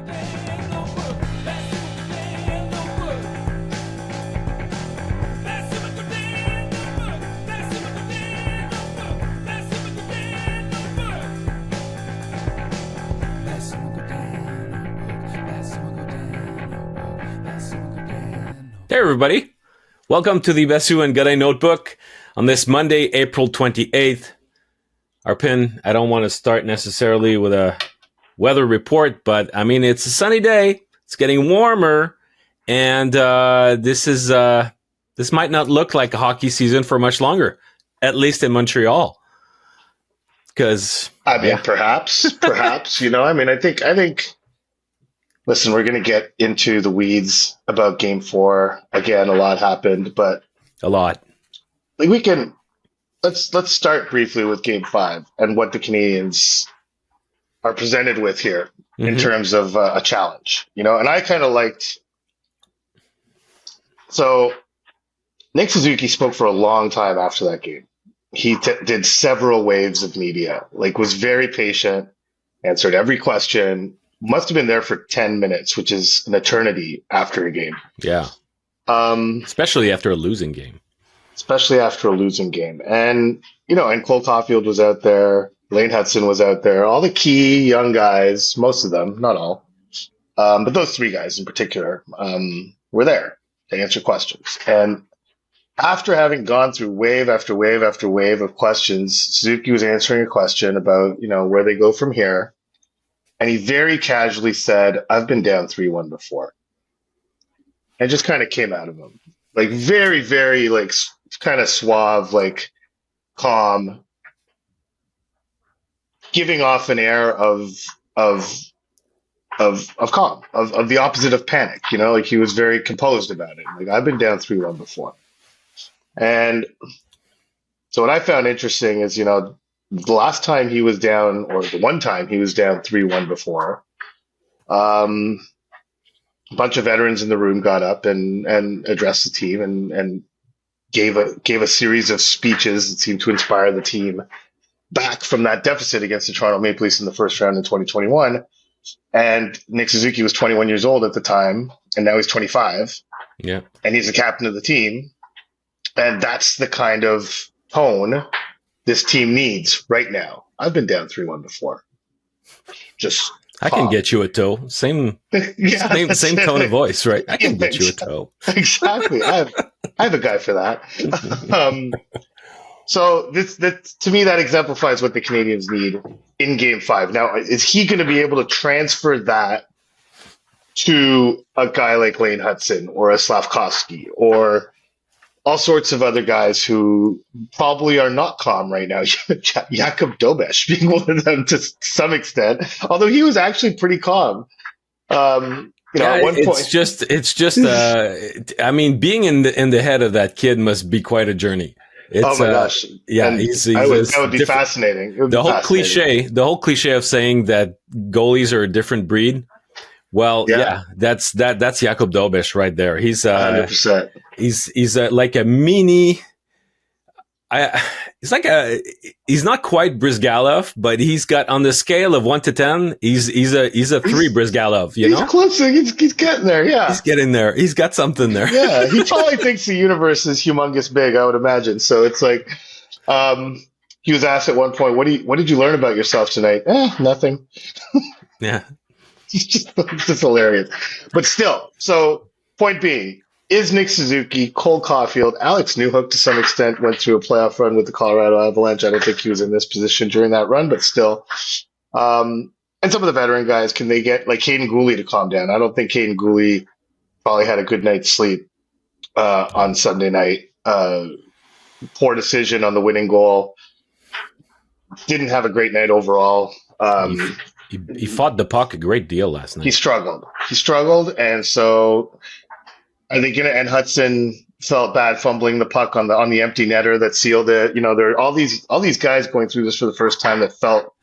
Hey everybody, welcome to the Basu and Godin Notebook on this Monday, April 28th. Our pin, I don't want to start necessarily with a weather report, but I mean, it's a sunny day, it's getting warmer, and this might not look like a hockey season for much longer, at least in Montreal. Because perhaps, I think. Listen, we're going to get into the weeds about Game 4. Again, a lot happened, but let's start briefly with Game 5 and what the Canadiens are presented with here in terms of a challenge. And I kind of liked. So Nick Suzuki spoke for a long time after that game. He did several waves of media, was very patient, answered every question. Must have been there for 10 minutes, which is an eternity after a game. Yeah. Especially after a losing game. And, and Cole Caulfield was out there. Lane Hudson was out there. All the key young guys, most of them, not all, but those three guys in particular, were there to answer questions. And after having gone through wave after wave after wave of questions, Suzuki was answering a question about, where they go from here. And he very casually said, I've been down 3-1 before. And just kind of came out of him. Very, very, kind of suave, calm, giving off an air of calm, of the opposite of panic. He was very composed about it. I've been down 3-1 before. And so what I found interesting is, the last time he was down, or the one time he was down 3-1 before, a bunch of veterans in the room got up and addressed the team and gave a series of speeches that seemed to inspire the team back from that deficit against the Toronto Maple Leafs in the first round in 2021. And Nick Suzuki was 21 years old at the time, and now he's 25. Yeah, and he's the captain of the team, and that's the kind of tone this team needs right now. I've been down 3-1 before. I can get you a toe. Same tone of voice, right? I can get you a toe. Exactly. I have a guy for that. So this to me, that exemplifies what the Canadiens need in Game 5. Now, is he going to be able to transfer that to a guy like Lane Hudson or a Slavkovsky or all sorts of other guys who probably are not calm right now? Jakub Dobeš being one of them to some extent, although he was actually pretty calm. At one point, it's just. I mean, being in the head of that kid must be quite a journey. Oh my gosh! Yeah, that would be fascinating. The whole cliche of saying that goalies are a different breed. Well, yeah, that's Jakub Dobeš right there. He's 100%. He's like a mini. He's not quite Brizgalov, but he's got, on the scale of 1 to 10, he's a 3 Brizgalov. He's close. He's getting there. Yeah, he's getting there. He's got something there. Yeah, he probably thinks the universe is humongous big, I would imagine. So it's he was asked at one point, "What did you learn about yourself tonight?" Nothing. Yeah. It's just hilarious. But still, so point being, is Nick Suzuki, Cole Caulfield, Alex Newhook to some extent went through a playoff run with the Colorado Avalanche. I don't think he was in this position during that run, but still. And some of the veteran guys, can they get Caden Gooley to calm down? I don't think Caden Gooley probably had a good night's sleep on Sunday night. Poor decision on the winning goal. Didn't have a great night overall. He fought the puck a great deal last night. He struggled, and so I think and Hudson felt bad fumbling the puck on the empty netter that sealed it. There are all these guys going through this for the first time that felt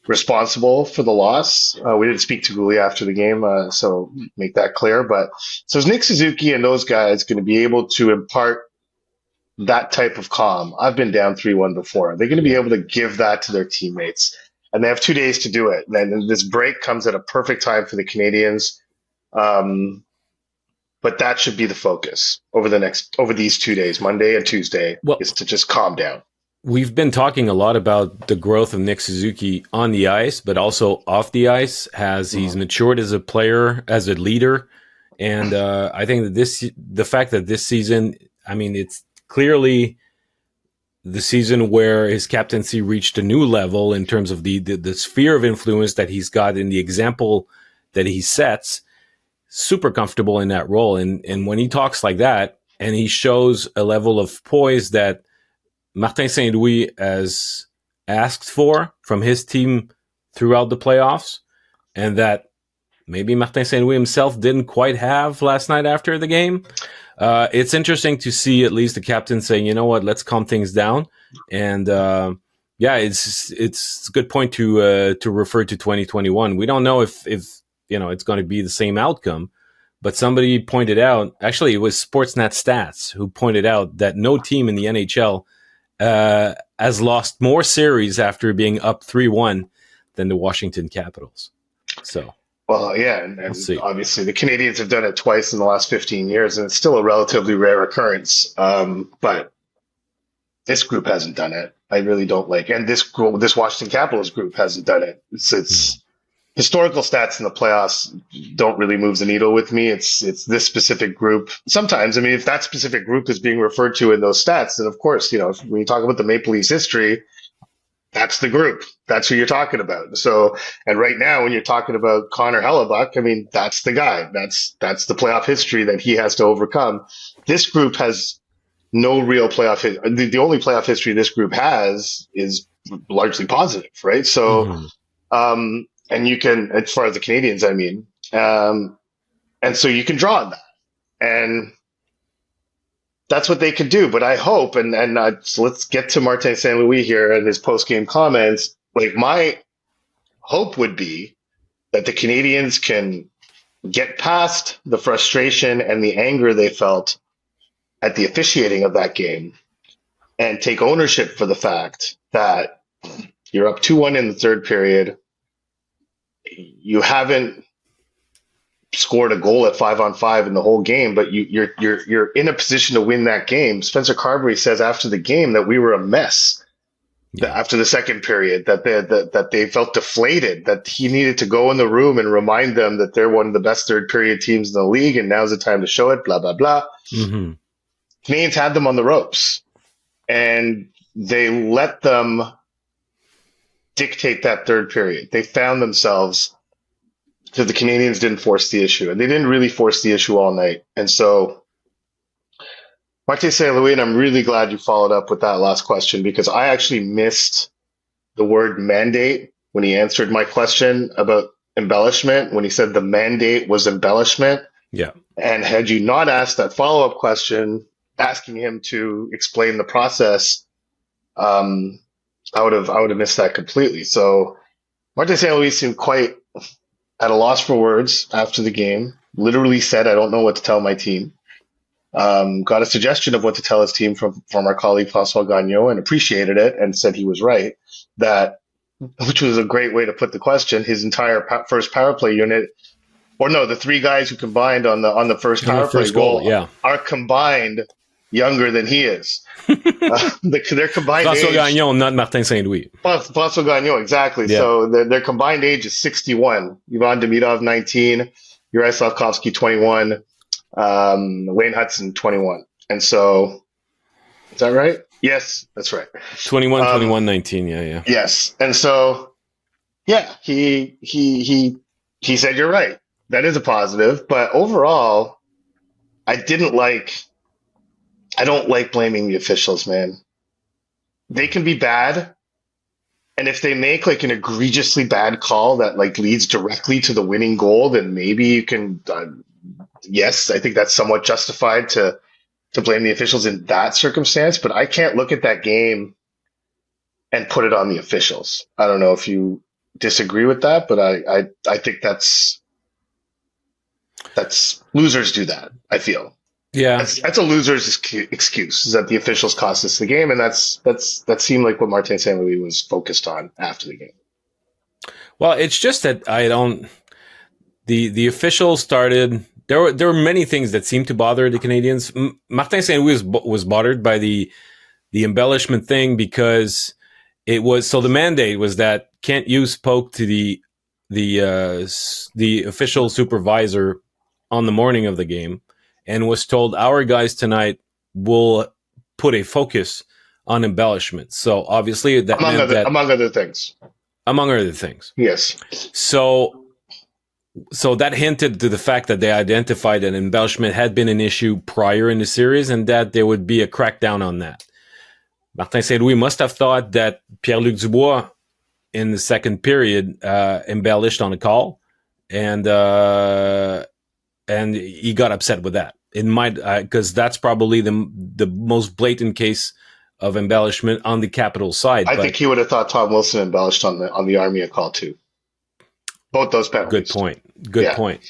responsible for the loss. We didn't speak to Gooley after the game, so make that clear. But so is Nick Suzuki and those guys going to be able to impart that type of calm? I've been down 3-1 before. Are they going to be able to give that to their teammates? and they have 2 days to do it. And then this break comes at a perfect time for the Canadiens. Um, but that should be the focus over these 2 days, Monday and Tuesday, Well, is to just calm down. we've been talking a lot about the growth of Nick Suzuki on the ice, but also off the ice, as he's matured as a player, as a leader. And I think that the fact that this season, I mean, it's clearly the season where his captaincy reached a new level in terms of the sphere of influence that he's got and the example that he sets. Super comfortable in that role. And when he talks like that, and he shows a level of poise that Martin St-Louis has asked for from his team throughout the playoffs, and that maybe Martin St-Louis himself didn't quite have last night after the game. It's interesting to see at least the captain saying, you know what, let's calm things down. And it's a good point to refer to 2021. We don't know if it's going to be the same outcome, but somebody pointed out, actually it was Sportsnet Stats who pointed out that no team in the NHL has lost more series after being up 3-1 than the Washington Capitals. So, well, yeah, and we'll obviously the Canadiens have done it twice in the last 15 years, and it's still a relatively rare occurrence. But this group hasn't done it. I really don't like, and this Washington Capitals group hasn't done it. It's historical stats in the playoffs don't really move the needle with me. It's this specific group. Sometimes, I mean, if that specific group is being referred to in those stats, then of course, when you talk about the Maple Leafs history, that's the group. That's who you're talking about. So, and right now, when you're talking about Connor Hellebuck, I mean, that's the guy. That's the playoff history that he has to overcome. This group has no real playoff. The only playoff history this group has is largely positive, right? So, and you can, as far as the Canadiens, I mean, and so you can draw on that, and that's what they could do. But I hope, so let's get to Martin St. Louis here and his post-game comments. Like, my hope would be that the Canadiens can get past the frustration and the anger they felt at the officiating of that game and take ownership for the fact that you're up 2-1 in the third period. You haven't scored a goal at 5-on-5 in the whole game, but you're in a position to win that game. Spencer Carberry says after the game that we were a mess after the second period, that they felt deflated, that he needed to go in the room and remind them that they're one of the best third period teams in the league, and now's the time to show it, blah, blah, blah. Canadiens had them on the ropes, and they let them dictate that third period. They found themselves, because the Canadiens didn't force the issue, and they didn't really force the issue all night. And so, Martin St. Louis, and I'm really glad you followed up with that last question, because I actually missed the word mandate when he answered my question about embellishment, when he said the mandate was embellishment. Yeah. And had you not asked that follow-up question, asking him to explain the process, I would have missed that completely. So Martin St. Louis seemed quite at a loss for words after the game. Literally said, "I don't know what to tell my team." Got a suggestion of what to tell his team from our colleague François Gagnon, and appreciated it and said he was right. Which was a great way to put the question. His entire first power play unit, or no, the three guys who combined on the first power play goal, are combined younger than he is. Their combined François age, Gagnon, not Martin St-Louis. François Gagnon, exactly. Yeah. So their combined age is 61. Ivan Demidov, 19. Juraj Slavkovsky, 21. Wayne Hudson, 21. And so, is that right? Yes, that's right. 21, 21, 19. Yeah. Yes. And so, yeah, he said, you're right. That is a positive. But overall, I don't like blaming the officials, man. They can be bad. And if they make like an egregiously bad call that like leads directly to the winning goal, then maybe you can, yes, I think that's somewhat justified to blame the officials in that circumstance. But I can't look at that game and put it on the officials. I don't know if you disagree with that, but I think that's losers do that, I feel. Yeah, that's a loser's excuse, is that the officials cost us the game, and that seemed like what Martin St. Louis was focused on after the game. Well, it's just that I don't. The officials started. There were many things that seemed to bother the Canadians. Martin St. Louis was bothered by the embellishment thing because it was so the mandate was that Kent Hughes spoke to the official supervisor on the morning of the game and was told our guys tonight will put a focus on embellishment. So obviously that meant that among other things. among other things. Yes. So that hinted to the fact that they identified that embellishment had been an issue prior in the series and that there would be a crackdown on that. Martin St. Louis must have thought that Pierre-Luc Dubois in the second period embellished on a call, and he got upset with that. It might because that's probably the most blatant case of embellishment on the Capital side. I think he would have thought Tom Wilson embellished on the Armia call too. Both those penalties. Good point.